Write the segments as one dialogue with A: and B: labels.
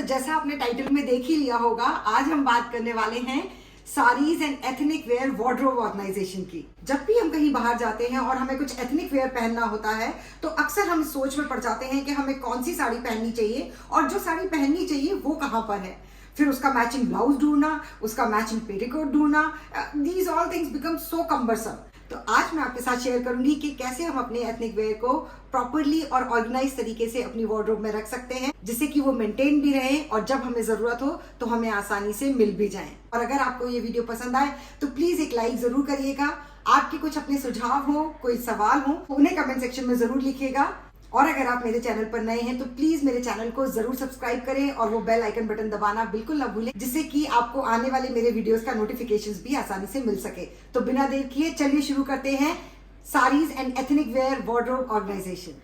A: जैसा आपने टाइटल में देख ही लिया होगा, आज हम बात करने वाले हैं saris and ethnic wear wardrobe organisation की। जब भी हम कहीं बाहर जाते हैं और हमें कुछ एथनिक वेयर पहनना होता है तो अक्सर हम सोच में पड़ जाते हैं कि हमें कौन सी साड़ी पहननी चाहिए और जो साड़ी पहननी चाहिए वो कहाँ पर है। फिर उसका मैचिंग ब्लाउज ढूंढना, उसका मैचिंग पेटीकोट ढूंढना, these all things become so cumbersome. तो आज मैं आपके साथ शेयर करूंगी कि कैसे हम अपने एथनिक वेयर को प्रॉपरली और ऑर्गेनाइज तरीके से अपनी वार्डरोब में रख सकते हैं, जिससे कि वो मेंटेन भी रहे और जब हमें जरूरत हो तो हमें आसानी से मिल भी जाए। और अगर आपको ये वीडियो पसंद आए तो प्लीज एक लाइक जरूर करिएगा। आपके कुछ अपने सुझाव हो, कोई सवाल हो, उन्हें कमेंट सेक्शन में जरूर लिखिएगा। और अगर आप मेरे चैनल पर नए हैं तो प्लीज मेरे चैनल को जरूर सब्सक्राइब करें और वो बेल आइकन बटन दबाना बिल्कुल ना भूलें, जिससे कि आपको आने वाले मेरे वीडियोस का नोटिफिकेशंस भी आसानी से मिल सके। तो बिना देर किए चलिए शुरू करते हैं saris and ethnic wear wardrobe organisation.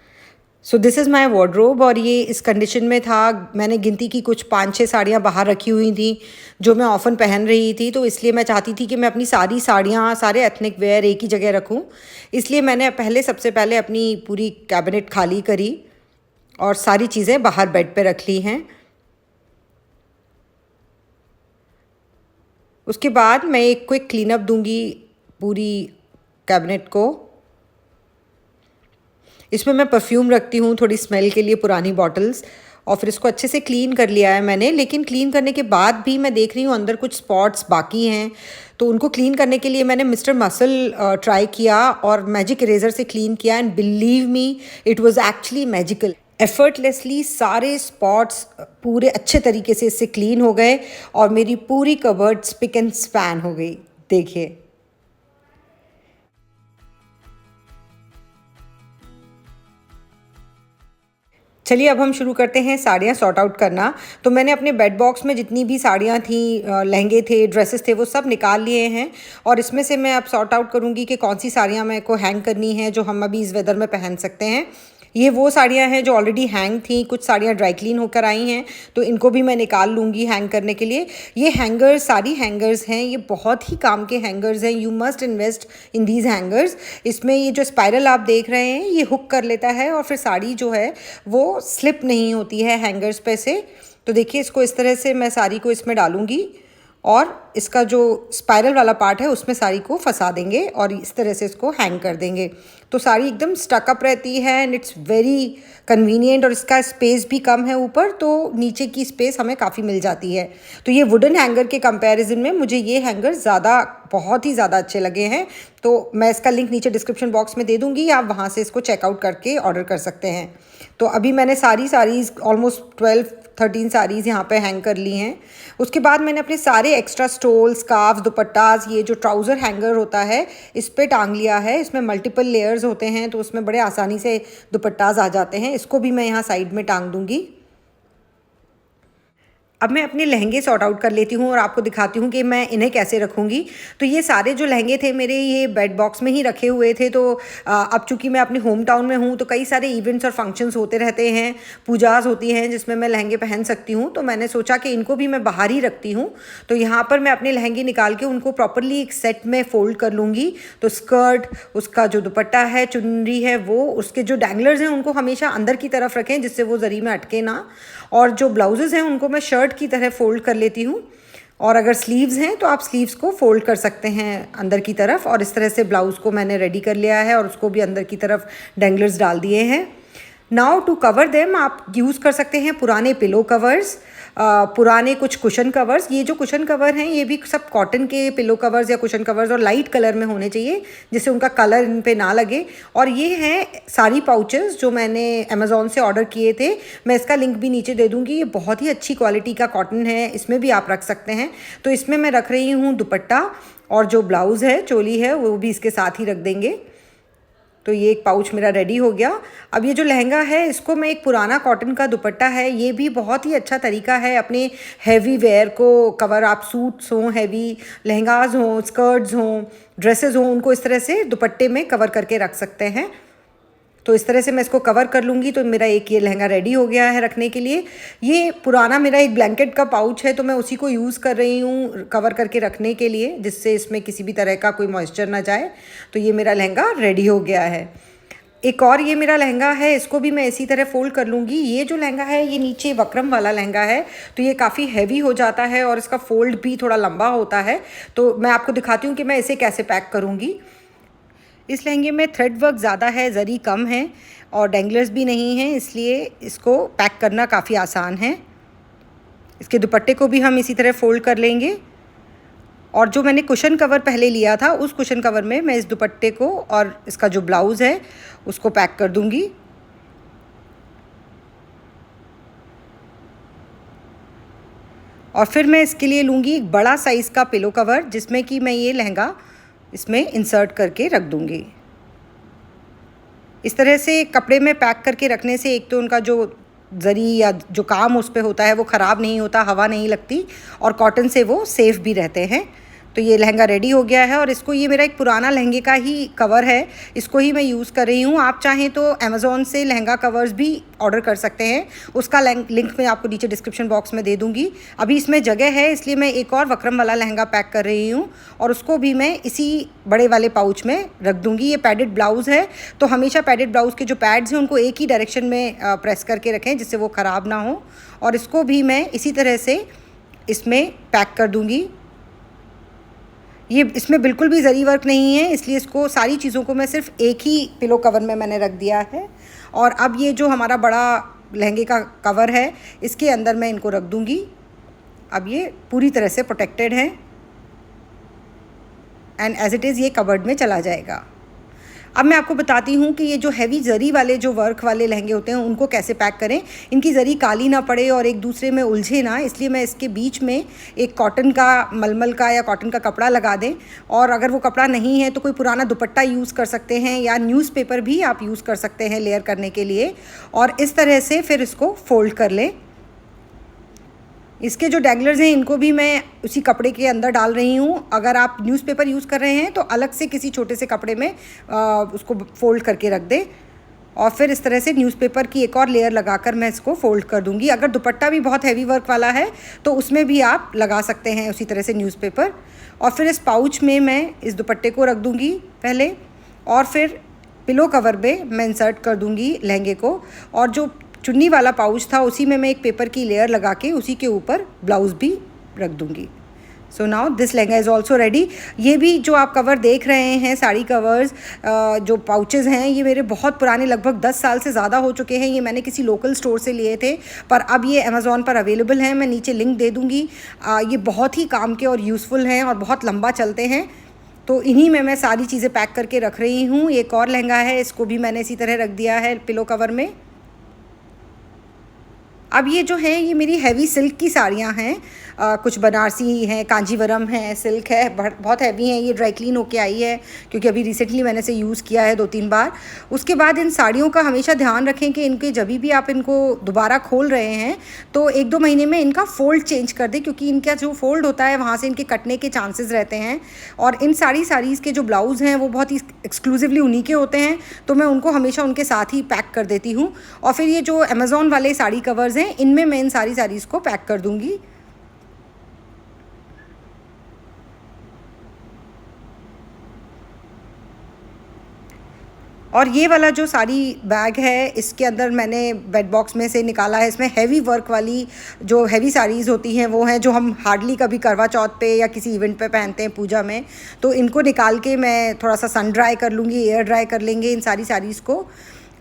A: So this is my wardrobe और ये इस कंडीशन में था। मैंने गिनती की कुछ 5-6 साड़ियाँ बाहर रखी हुई थी जो मैं ऑफन पहन रही थी, तो इसलिए मैं चाहती थी कि मैं अपनी सारी साड़ियाँ, सारे एथनिक वेयर एक ही जगह रखूँ। इसलिए मैंने सबसे पहले अपनी पूरी कैबिनेट खाली करी और सारी चीज़ें बाहर बेड पे रख ली हैं। उसके बाद मैं एक क्विक क्लीन अप दूंगी पूरी कैबिनेट को। इसमें मैं परफ्यूम रखती हूँ थोड़ी स्मेल के लिए, पुरानी बॉटल्स, और फिर इसको अच्छे से क्लीन कर लिया है मैंने। लेकिन क्लीन करने के बाद भी मैं देख रही हूँ अंदर कुछ स्पॉट्स बाकी हैं, तो उनको क्लीन करने के लिए मैंने मिस्टर मसल ट्राई किया और मैजिक इरेजर से क्लीन किया। And believe me, it was actually magical. Effortlessly सारे स्पॉट्स पूरे अच्छे तरीके से इससे क्लीन हो गए और मेरी पूरी कबर्ड स्पिक एंड स्पैन हो गई। देखिए, चलिए अब हम शुरू करते हैं साड़ियाँ सॉर्ट आउट करना। तो मैंने अपने बेड बॉक्स में जितनी भी साड़ियाँ थी, लहंगे थे, ड्रेसेस थे, वो सब निकाल लिए हैं और इसमें से मैं अब सॉर्ट आउट करूँगी कि कौन सी साड़ियाँ मेरे को हैंग करनी है जो हम अभी इस वेदर में पहन सकते हैं। ये वो साड़ियाँ हैं जो ऑलरेडी हैंग थी, कुछ साड़ियाँ ड्राई क्लीन होकर आई हैं, तो इनको भी मैं निकाल लूँगी हैंग करने के लिए। ये हैंगर्स, सारी हैंगर्स हैं, ये बहुत ही काम के हैंगर्स हैं। You must invest in these hangers. इसमें ये जो स्पाइरल आप देख रहे हैं ये हुक कर लेता है और फिर साड़ी जो है वो स्लिप नहीं होती है हैंगर्स पे से। तो देखिए, इसको इस तरह से मैं साड़ी को इसमें डालूँगी और इसका जो स्पाइरल वाला पार्ट है उसमें साड़ी को फंसा देंगे और इस तरह से इसको हैंग कर देंगे। तो साड़ी एकदम स्टकअप रहती है एंड इट्स वेरी कन्वीनियंट। और इसका स्पेस भी कम है ऊपर, तो नीचे की स्पेस हमें काफ़ी मिल जाती है। तो ये वुडन हैंगर के कंपैरिजन में मुझे ये हैंगर बहुत ही ज़्यादा अच्छे लगे हैं। तो मैं इसका लिंक नीचे डिस्क्रिप्शन बॉक्स में दे दूँगी, आप वहाँ से इसको चेकआउट करके ऑर्डर कर सकते हैं। तो अभी मैंने सारी साड़ीज़ ऑलमोस्ट 12-13 साड़ीज़ यहाँ पे हैंग कर ली हैं। उसके बाद मैंने अपने सारे एक्स्ट्रा स्टोल, स्कार्फ, दुपट्टाज, ये जो ट्राउज़र हैंगर होता है इस पे टांग लिया है। इसमें मल्टीपल लेयर्स होते हैं तो उसमें बड़े आसानी से दुपट्टाज आ जाते हैं। इसको भी मैं यहाँ साइड में टांग दूँगी। अब मैं अपने लहंगे सॉर्ट आउट कर लेती हूँ और आपको दिखाती हूँ कि मैं इन्हें कैसे रखूँगी। तो ये सारे जो लहंगे थे मेरे, ये बेड बॉक्स में ही रखे हुए थे। तो अब चूँकि मैं अपने होम टाउन में हूँ तो कई सारे इवेंट्स और फंक्शंस होते रहते हैं, पूजाज होती हैं जिसमें मैं लहंगे पहन सकती हूँ। तो मैंने सोचा कि इनको भी मैं बाहर ही रखती हूँ। तो यहाँ पर मैं अपने लहंगे निकाल के उनको प्रॉपरली एक सेट में फ़ोल्ड कर लूँगी। तो स्कर्ट, उसका जो दुपट्टा है, चुनरी है, वो उसके जो डैंगलर्स हैं उनको हमेशा अंदर की तरफ रखें जिससे वो जरी में अटके ना। और जो ब्लाउजेज़ हैं उनको मैं शर्ट की तरह फोल्ड कर लेती हूँ। और अगर स्लीव्स हैं तो आप स्लीव्स को फोल्ड कर सकते हैं अंदर की तरफ। और इस तरह से ब्लाउज़ को मैंने रेडी कर लिया है और उसको भी अंदर की तरफ डैंगलर्स डाल दिए हैं। नाउ टू कवर देम आप यूज़ कर सकते हैं पुराने पिलो कवर्स, पुराने कुछ कुशन कवर्स। ये जो कुशन कवर हैं ये भी सब कॉटन के पिलो कवर्स या कुशन कवर्स और लाइट कलर में होने चाहिए जिससे उनका कलर इन पे ना लगे। और ये हैं सारी पाउचेस जो मैंने अमेज़ॉन से ऑर्डर किए थे। मैं इसका लिंक भी नीचे दे दूँगी। ये बहुत ही अच्छी क्वालिटी का कॉटन है, इसमें भी आप रख सकते हैं। तो इसमें मैं रख रही हूँ दुपट्टा और जो ब्लाउज़ है, चोली है, वो भी इसके साथ ही रख देंगे। तो ये एक पाउच मेरा रेडी हो गया। अब ये जो लहंगा है इसको मैं, एक पुराना कॉटन का दुपट्टा है, ये भी बहुत ही अच्छा तरीका है अपने हैवी वेयर को कवर। आप सूट्स हों, हैवी लहंगाज हों, स्कर्ट्स हों, ड्रेसेस हों, उनको इस तरह से दुपट्टे में कवर करके रख सकते हैं। तो इस तरह से मैं इसको कवर कर लूँगी। तो मेरा एक ये लहंगा रेडी हो गया है रखने के लिए। ये पुराना मेरा एक ब्लैंकेट का पाउच है तो मैं उसी को यूज़ कर रही हूँ कवर करके रखने के लिए, जिससे इसमें किसी भी तरह का कोई मॉइस्चर ना जाए। तो ये मेरा लहंगा रेडी हो गया है। एक और ये मेरा लहंगा है, इसको भी मैं इसी तरह फ़ोल्ड कर लूँगी। ये जो लहंगा है ये नीचे वक्रम वाला लहंगा है, तो ये काफ़ी हैवी हो जाता है और इसका फ़ोल्ड भी थोड़ा लंबा होता है। तो मैं आपको दिखाती हूँ कि मैं इसे कैसे पैक करूँगी। इस लहंगे में थ्रेड वर्क ज़्यादा है, ज़री कम है और डैंगलर्स भी नहीं हैं, इसलिए इसको पैक करना काफ़ी आसान है। इसके दुपट्टे को भी हम इसी तरह फ़ोल्ड कर लेंगे और जो मैंने कुशन कवर पहले लिया था उस कुशन कवर में मैं इस दुपट्टे को और इसका जो ब्लाउज़ है उसको पैक कर दूंगी। और फिर मैं इसके लिए लूँगी एक बड़ा साइज़ का पिलो कवर, जिसमें कि मैं ये लहंगा इसमें इंसर्ट करके रख दूँगी। इस तरह से कपड़े में पैक करके रखने से एक तो उनका जो ज़री या जो काम उस पे होता है वो ख़राब नहीं होता, हवा नहीं लगती और कॉटन से वो सेफ़ भी रहते हैं। तो ये लहंगा रेडी हो गया है और इसको, ये मेरा एक पुराना लहंगे का ही कवर है, इसको ही मैं यूज़ कर रही हूँ। आप चाहें तो अमेज़ॉन से लहंगा कवर्स भी ऑर्डर कर सकते हैं, उसका लिंक मैं आपको नीचे डिस्क्रिप्शन बॉक्स में दे दूँगी। अभी इसमें जगह है इसलिए मैं एक और वक्रम वाला लहंगा पैक कर रही हूँ और उसको भी मैं इसी बड़े वाले पाउच में रख दूँगी। ये पैडेड ब्लाउज़ है, तो हमेशा पैडेड ब्लाउज़ के जो पैड्स हैं उनको एक ही डायरेक्शन में प्रेस करके रखें जिससे वो ख़राब ना हो। और इसको भी मैं इसी तरह से इसमें पैक कर दूँगी। ये इसमें बिल्कुल भी ज़री वर्क नहीं है, इसलिए इसको सारी चीज़ों को मैं सिर्फ एक ही पिलो कवर में मैंने रख दिया है। और अब ये जो हमारा बड़ा लहंगे का कवर है इसके अंदर मैं इनको रख दूँगी। अब ये पूरी तरह से प्रोटेक्टेड है एंड एज़ इट इज़ ये कबर्ड में चला जाएगा। अब मैं आपको बताती हूँ कि ये जो हैवी ज़री वाले जो वर्क वाले लहंगे होते हैं उनको कैसे पैक करें, इनकी ज़री काली ना पड़े और एक दूसरे में उलझे ना, इसलिए मैं इसके बीच में एक कॉटन का, मलमल का या कॉटन का कपड़ा लगा दें। और अगर वो कपड़ा नहीं है तो कोई पुराना दुपट्टा यूज़ कर सकते हैं या न्यूज़पेपर भी आप यूज़ कर सकते हैं लेयर करने के लिए। और इस तरह से फिर इसको फ़ोल्ड कर लें। इसके जो डैंगलर्स हैं इनको भी मैं उसी कपड़े के अंदर डाल रही हूँ। अगर आप न्यूज़पेपर यूज़ कर रहे हैं तो अलग से किसी छोटे से कपड़े में उसको फ़ोल्ड करके रख दें और फिर इस तरह से न्यूज़पेपर की एक और लेयर लगाकर मैं इसको फ़ोल्ड कर दूँगी। अगर दुपट्टा भी बहुत हैवी वर्क वाला है तो उसमें भी आप लगा सकते हैं उसी तरह से न्यूज़पेपर। और फिर इस पाउच में मैं इस दुपट्टे को रख दूँगी पहले और फिर पिलो कवर में मैं इंसर्ट कर दूँगी लहंगे को। और जो चुन्नी वाला पाउच था उसी में मैं एक पेपर की लेयर लगा के उसी के ऊपर ब्लाउज़ भी रख दूँगी। So now this lehenga is also ready. ये भी जो आप कवर देख रहे हैं, साड़ी कवर्स, जो पाउचेस हैं, ये मेरे बहुत पुराने, लगभग 10 साल से ज़्यादा हो चुके हैं। ये मैंने किसी लोकल स्टोर से लिए थे पर अब ये अमेज़ॉन पर अवेलेबल हैं। मैं नीचे लिंक दे दूँगी। ये बहुत ही काम के और यूज़फुल हैं और बहुत लंबा चलते हैं। तो इन्हीं में मैं सारी चीज़ें पैक करके रख रही हूँ। एक और लहंगा है, इसको भी मैंने इसी तरह रख दिया है पिलो कवर में। अब ये जो है ये मेरी हैवी सिल्क की साड़ियाँ हैं, कुछ बनारसी हैं, कांजीवरम है, सिल्क है, बहुत हैवी हैं। ये ड्राई क्लीन होके आई है क्योंकि अभी रिसेंटली मैंने इसे यूज़ किया है 2-3 बार। उसके बाद इन साड़ियों का हमेशा ध्यान रखें कि इनके जब भी आप इनको दोबारा खोल रहे हैं तो 1-2 महीने में इनका फ़ोल्ड चेंज कर दें, क्योंकि इनका जो फ़ोल्ड होता है वहाँ से इनके कटने के चांसेस रहते हैं। और इन साड़ीज़ के जो ब्लाउज़ हैं वो बहुत ही एक्सक्लूसिवली उन्हीं के होते हैं, तो मैं उनको हमेशा उनके साथ ही पैक कर देती हूँ। और फिर ये जो अमेज़ॉन वाले साड़ी कवर्स हैं इनमें मैं इन सारी साड़ीज़ को पैक कर दूँगी। और ये वाला जो साड़ी बैग है इसके अंदर मैंने बेड बॉक्स में से निकाला है। इसमें हैवी वर्क वाली जो हैवी साड़ीज़ होती हैं वो हैं जो हम हार्डली कभी करवा चौथ पे या किसी इवेंट पे पहनते हैं, पूजा में। तो इनको निकाल के मैं थोड़ा सा सन ड्राई कर लूँगी, एयर ड्राई कर लेंगे इन सारी साड़ीज़ को।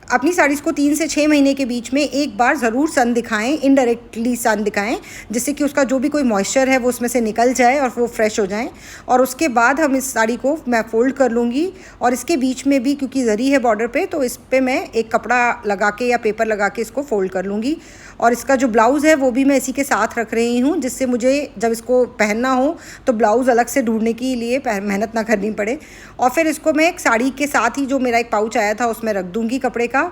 A: अपनी साड़ीज़ को 3 से 6 महीने के बीच में एक बार ज़रूर सन दिखाएं, इनडायरेक्टली सन दिखाएं, जिससे कि उसका जो भी कोई मॉइस्चर है वो उसमें से निकल जाए और वो फ्रेश हो जाएं। और उसके बाद हम इस साड़ी को मैं फ़ोल्ड कर लूँगी और इसके बीच में भी, क्योंकि ज़री है बॉर्डर पे, तो इस पे मैं एक कपड़ा लगा के या पेपर लगा के इसको फ़ोल्ड कर लूँगी। और इसका जो ब्लाउज़ है वो भी मैं इसी के साथ रख रही हूँ, जिससे मुझे जब इसको पहनना हो तो ब्लाउज़ अलग से ढूंढने के लिए मेहनत ना करनी पड़े। और फिर इसको मैं एक साड़ी के साथ ही जो मेरा एक पाउच आया था उसमें रख दूँगी कपड़े का।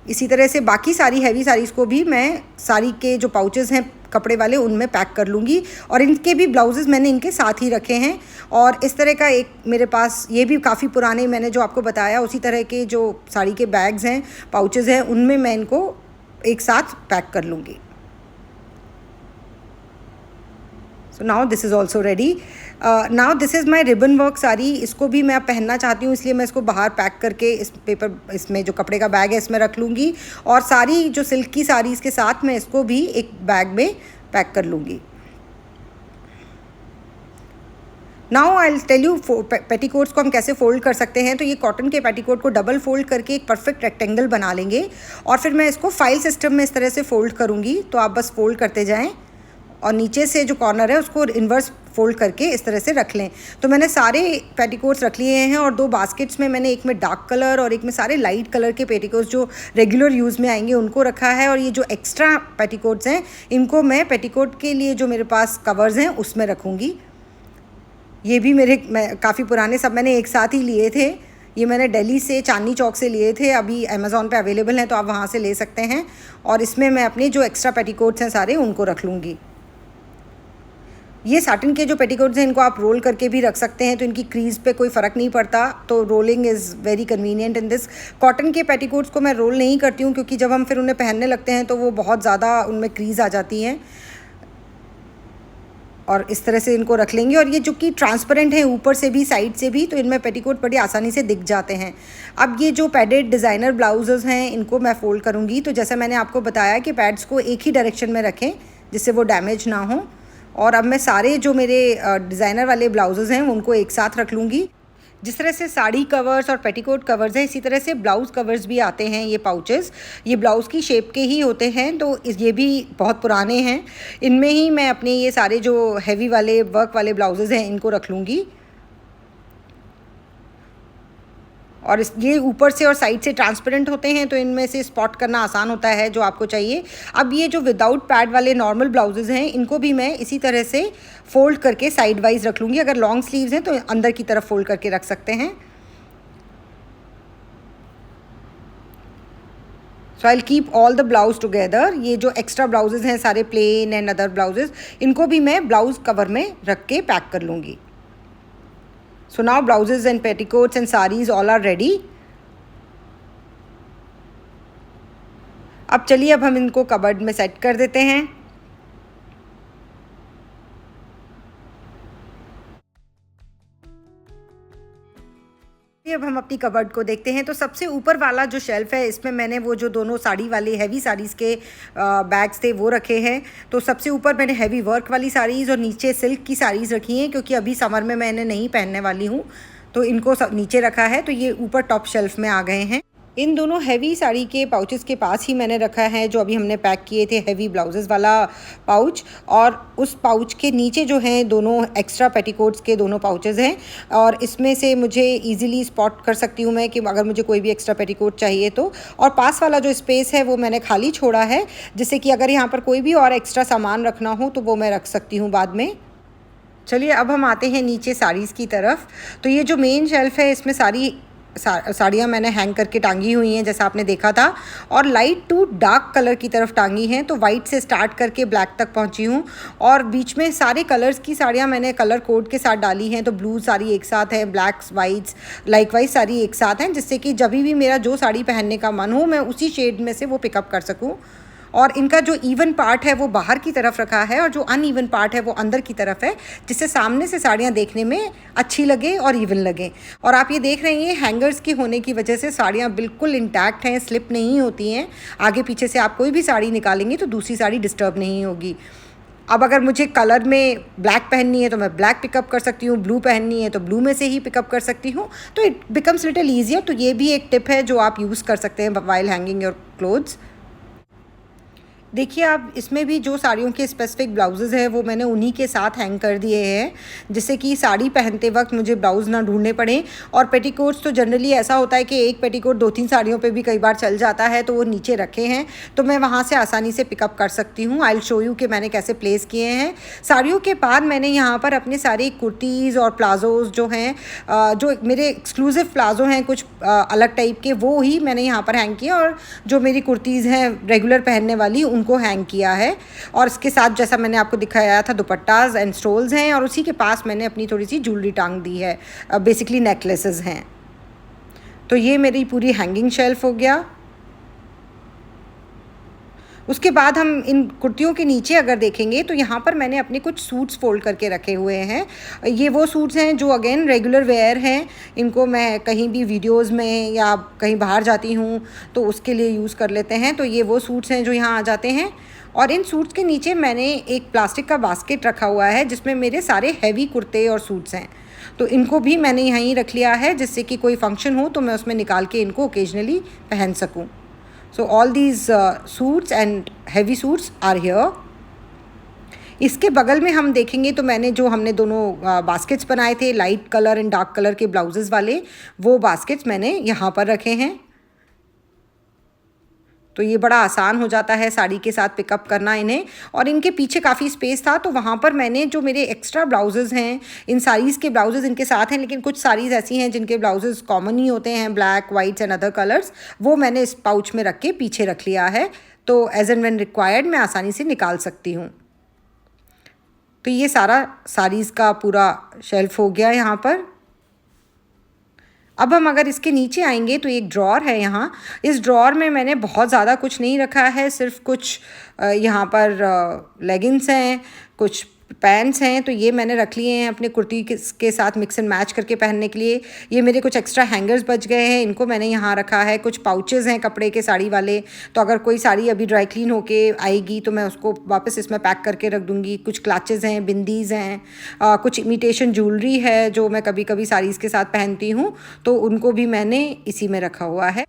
A: इसी तरह से बाकी सारी हैवी साड़ीज़ को भी मैं साड़ी के जो पाउचेज़ हैं कपड़े वाले उनमें पैक कर लूँगी। और इनके भी ब्लाउजेज़ मैंने इनके साथ ही रखे हैं। और इस तरह का एक मेरे पास, ये भी काफ़ी पुराने, मैंने जो आपको बताया उसी तरह के जो साड़ी के बैग्स हैं, पाउचेज़ हैं, उनमें मैं इनको एक साथ पैक कर लूँगी। So now this is also ready. Now this is my ribbon work sari. इसको भी मैं अब पहनना चाहती हूँ, इसलिए मैं इसको बाहर पैक करके इस पेपर, इसमें जो कपड़े का बैग है इसमें रख लूँगी, और सारी जो सिल्क की साड़ीज़ के साथ मैं इसको भी एक बैग में पैक कर लूँगी। Now I will tell you petticoats को हम कैसे फोल्ड कर सकते हैं। तो ये कॉटन के पेटीकोट को डबल फोल्ड करके एक परफेक्ट रेक्टेंगल बना लेंगे, और फिर मैं इसको फाइल सिस्टम में इस तरह से फोल्ड करूँगी। तो आप बस फोल्ड करते जाएं और नीचे से जो कॉर्नर है उसको इन्वर्स फोल्ड करके इस तरह से रख लें। तो मैंने सारे पेटीकोट्स रख लिए हैं, और 2 बास्केट्स में मैंने एक में डार्क कलर और एक में सारे लाइट कलर के पेटीकोट्स जो रेगुलर यूज़ में आएंगे उनको रखा है। और ये जो एक्स्ट्रा पेटीकोट्स हैं इनको मैं पेटीकोट के लिए जो मेरे पास कवर्स हैं उसमें रखूँगी। ये भी काफ़ी पुराने, सब मैंने एक साथ ही लिए थे। ये मैंने दिल्ली से चांदनी चौक से लिए थे, अभी अमेज़ॉन पे अवेलेबल हैं तो आप वहाँ से ले सकते हैं। और इसमें मैं अपने जो एक्स्ट्रा पेटीकोट्स हैं सारे उनको रख लूँगी। ये साटिन के जो पेटीकोट्स हैं इनको आप रोल करके भी रख सकते हैं, तो इनकी क्रीज पे कोई फ़र्क नहीं पड़ता। तो rolling is very convenient in this. Cotton के पेटीकोट्स को मैं रोल नहीं करती हूँ, क्योंकि जब हम फिर उन्हें पहनने लगते हैं तो वो बहुत ज़्यादा उनमें क्रीज आ जाती हैं। और इस तरह से इनको रख लेंगे। और ये जो कि ट्रांसपेरेंट है ऊपर से भी साइड से भी, तो इनमें पेटीकोट बड़ी आसानी से दिख जाते हैं। अब ये जो पैडेड डिज़ाइनर ब्लाउजेज़ हैं इनको मैं फ़ोल्ड करूँगी। तो जैसा मैंने आपको बताया कि पैड्स को एक ही डायरेक्शन में रखें जिससे वो डैमेज ना हो। और अब मैं सारे जो मेरे डिज़ाइनर वाले ब्लाउजेज़ हैं उनको एक साथ रख लूँगी। जिस तरह से साड़ी कवर्स और पेटीकोट कवर्स हैं, इसी तरह से ब्लाउज़ कवर्स भी आते हैं। ये पाउचेस ये ब्लाउज़ की शेप के ही होते हैं, तो ये भी बहुत पुराने हैं। इनमें ही मैं अपने ये सारे जो हैवी वाले वर्क वाले ब्लाउजेज़ हैं इनको रख लूँगी। और ये ऊपर से और साइड से ट्रांसपेरेंट होते हैं, तो इनमें से स्पॉट करना आसान होता है जो आपको चाहिए। अब ये जो विदाउट पैड वाले नॉर्मल ब्लाउजेज़ हैं इनको भी मैं इसी तरह से फ़ोल्ड करके साइड वाइज रख लूँगी। अगर लॉन्ग स्लीव्स हैं तो अंदर की तरफ फ़ोल्ड करके रख सकते हैं। So I will keep all the blouse together. ये जो एक्स्ट्रा ब्लाउजेज़ हैं सारे प्लेन एंड अदर ब्लाउजेज़, इनको भी मैं ब्लाउज़ कवर में रख के पैक कर लूँगी। So now blouses and petticoats and sarees all are ready. अब चलिए अब हम इनको कबर्ड में सेट कर देते हैं। अब हम अपनी कबर्ड को देखते हैं। तो सबसे ऊपर वाला जो शेल्फ़ है इसमें मैंने वो जो दोनों साड़ी वाले हैवी साड़ीज़ के बैग्स थे वो रखे हैं। तो सबसे ऊपर मैंने हैवी वर्क वाली साड़ीज़ और नीचे सिल्क की साड़ीज़ रखी हैं, क्योंकि अभी समर में मैं इन्हें नहीं पहनने वाली हूँ, तो इनको सब नीचे रखा है। तो ये ऊपर टॉप शेल्फ़ में आ गए हैं। इन दोनों हैवी साड़ी के पाउचेस के पास ही मैंने रखा है जो अभी हमने पैक किए थे हैवी ब्लाउजेज़ वाला पाउच, और उस पाउच के नीचे जो हैं दोनों एक्स्ट्रा पेटीकोट्स के दोनों पाउचेस हैं। और इसमें से मुझे इजीली स्पॉट कर सकती हूँ मैं कि अगर मुझे कोई भी एक्स्ट्रा पेटीकोट चाहिए तो। और पास वाला जो स्पेस है वो मैंने खाली छोड़ा है, जिससे कि अगर यहाँ पर कोई भी और एक्स्ट्रा सामान रखना हो तो वो मैं रख सकती हूँ बाद में। चलिए अब हम आते हैं नीचे साड़ीज़ की तरफ। तो ये जो मेन शेल्फ़ है इसमें साड़ियाँ मैंने हैंग करके टांगी हुई हैं जैसा आपने देखा था, और लाइट टू डार्क कलर की तरफ टांगी हैं। तो वाइट से स्टार्ट करके ब्लैक तक पहुंची हूँ, और बीच में सारे कलर्स की साड़ियाँ मैंने कलर कोड के साथ डाली हैं। तो ब्लू साड़ी एक साथ है, ब्लैक्स वाइट्स लाइकवाइज साड़ी एक साथ हैं, जिससे कि जब भी मेरा जो साड़ी पहनने का मन हो मैं उसी शेड में से वो पिकअप कर सकूँ। और इनका जो इवन पार्ट है वो बाहर की तरफ रखा है, और जो अनइवन पार्ट है वो अंदर की तरफ है, जिससे सामने से साड़ियाँ देखने में अच्छी लगे और इवन लगे। और आप ये देख रहे हैं हैंगर्स की होने की वजह से साड़ियाँ बिल्कुल इंटैक्ट हैं, स्लिप नहीं होती हैं। आगे पीछे से आप कोई भी साड़ी निकालेंगे तो दूसरी साड़ी डिस्टर्ब नहीं होगी। अब अगर मुझे कलर में ब्लैक पहननी है तो मैं ब्लैक पिकअप कर सकती हूँ, ब्लू पहननी है तो ब्लू में से ही पिकअप कर सकती हूँ। तो इट बिकम्स लिटिल ईजियर। तो ये भी एक टिप है जो आप यूज़ कर सकते हैं वाइल हैंगिंग योर क्लोथ्स। देखिए आप इसमें भी जो साड़ियों के स्पेसिफिक ब्लाउजेज़ हैं वो मैंने उन्हीं के साथ हैंग कर दिए हैं, जिससे कि साड़ी पहनते वक्त मुझे ब्लाउज़ ना ढूंढने पड़े। और पेटीकोट्स तो जनरली ऐसा होता है कि एक पेटीकोट 2-3 साड़ियों पे भी कई बार चल जाता है, तो वो नीचे रखे हैं तो मैं वहाँ से आसानी से पिकअप कर सकती हूँ। आई विल शो यू कि मैंने कैसे प्लेस किए हैं। साड़ियों के बाद मैंने यहाँ पर अपने सारे कुर्तीज़ और प्लाज़ोज़ जो हैं, जो मेरे एक्सक्लूसिव प्लाज़ो हैं कुछ अलग टाइप के, वो ही मैंने यहाँ पर हैंग किए। और जो मेरी कुर्तीज़ हैं रेगुलर पहनने वाली उनको हैंग किया है। और इसके साथ जैसा मैंने आपको दिखाया था दुपट्टाज एंड स्टोल्स हैं, और उसी के पास मैंने अपनी थोड़ी सी ज्वेलरी टांग दी है, बेसिकली नेकलेसेस हैं। तो ये मेरी पूरी हैंगिंग शेल्फ हो गया। उसके बाद हम इन कुर्तियों के नीचे अगर देखेंगे तो यहाँ पर मैंने अपने कुछ सूट्स फ़ोल्ड करके रखे हुए हैं। ये वो सूट्स हैं जो अगेन रेगुलर वेयर हैं, इनको मैं कहीं भी वीडियोज़ में या कहीं बाहर जाती हूँ तो उसके लिए यूज़ कर लेते हैं। तो ये वो सूट्स हैं जो यहाँ आ जाते हैं। और इन सूट्स के नीचे मैंने एक प्लास्टिक का बास्केट रखा हुआ है जिसमें मेरे सारे हैवी कुर्ते और सूट्स हैं। तो इनको भी मैंने यहीं रख लिया है जिससे कि कोई फंक्शन हो तो मैं उसमें निकाल के इनको ओकेजनली पहन सकूँ। So all these suits and heavy suits are here. इसके बगल में हम देखेंगे तो मैंने जो हमने दोनों बास्केट्स बनाए थे light colour and dark colour के ब्लाउजेज़ वाले, वो बास्केट्स मैंने यहाँ पर रखे हैं। तो ये बड़ा आसान हो जाता है साड़ी के साथ पिकअप करना इन्हें। और इनके पीछे काफ़ी स्पेस था तो वहाँ पर मैंने जो मेरे एक्स्ट्रा ब्लाउजेज़ हैं, इन साड़ीज़ के ब्लाउजेज़ इनके साथ हैं, लेकिन कुछ साड़ीज़ ऐसी हैं जिनके ब्लाउजेज़ कॉमन ही होते हैं, black, whites and other colours, वो मैंने इस पाउच में रख के पीछे रख लिया है। तो एज एंड व्हेन रिक्वायर्ड मैं आसानी से निकाल सकती हूँ। तो ये सारा साड़ीज़ का पूरा शेल्फ हो गया यहाँ पर। अब हम अगर इसके नीचे आएंगे तो एक ड्रॉर है यहाँ। इस ड्रॉर में मैंने बहुत ज़्यादा कुछ नहीं रखा है, सिर्फ कुछ यहाँ पर लेगिंग्स हैं, कुछ पैंट्स हैं, तो ये मैंने रख लिए हैं अपने कुर्ती के साथ मिक्स एंड मैच करके पहनने के लिए। ये मेरे कुछ एक्स्ट्रा हैंगर्स बच गए हैं, इनको मैंने यहाँ रखा है। कुछ पाउचेज़ हैं कपड़े के साड़ी वाले, तो अगर कोई साड़ी अभी ड्राई क्लीन होके आएगी तो मैं उसको वापस इसमें पैक करके रख दूँगी। कुछ क्लचेज़ हैं, बिंदीज़ हैं, कुछ इमिटेशन ज्वेलरी है जो मैं कभी कभी साड़ीज़ के साथ पहनती हूँ, तो उनको भी मैंने इसी में रखा हुआ है।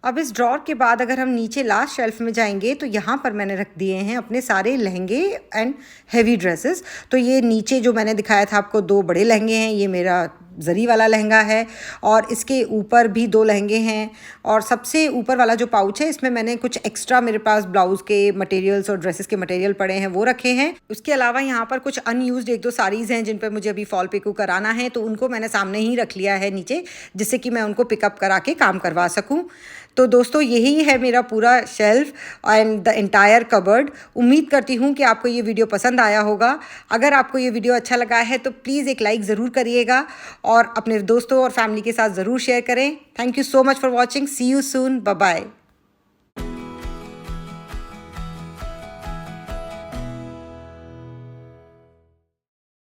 A: अब इस ड्रॉर के बाद अगर हम नीचे लास्ट शेल्फ में जाएंगे तो यहाँ पर मैंने रख दिए हैं अपने सारे लहंगे एंड हेवी ड्रेसेस। तो ये नीचे जो मैंने दिखाया था आपको 2 बड़े लहंगे हैं, ये मेरा जरी वाला लहंगा है, और इसके ऊपर भी 2 लहंगे हैं, और सबसे ऊपर वाला जो पाउच है इसमें मैंने कुछ एक्स्ट्रा मेरे पास ब्लाउज़ के मटेरियल्स और ड्रेसेस के मटेरियल पड़े हैं वो रखे हैं। उसके अलावा यहाँ पर कुछ अनयूज्ड 1-2 साड़ीज़ हैं जिन पर मुझे अभी फॉल पिको कराना है, तो उनको मैंने सामने ही रख लिया है नीचे, जिससे कि मैं उनको पिकअप करा के काम करवा सकूँ। तो दोस्तों यही है मेरा पूरा shelf and the entire cupboard. उम्मीद करती हूँ कि आपको ये वीडियो पसंद आया होगा। अगर आपको ये वीडियो अच्छा लगा है तो प्लीज़ एक लाइक ज़रूर करिएगा और अपने दोस्तों और फैमिली के साथ ज़रूर शेयर करें। Thank you so much for watching. See you soon. Bye bye.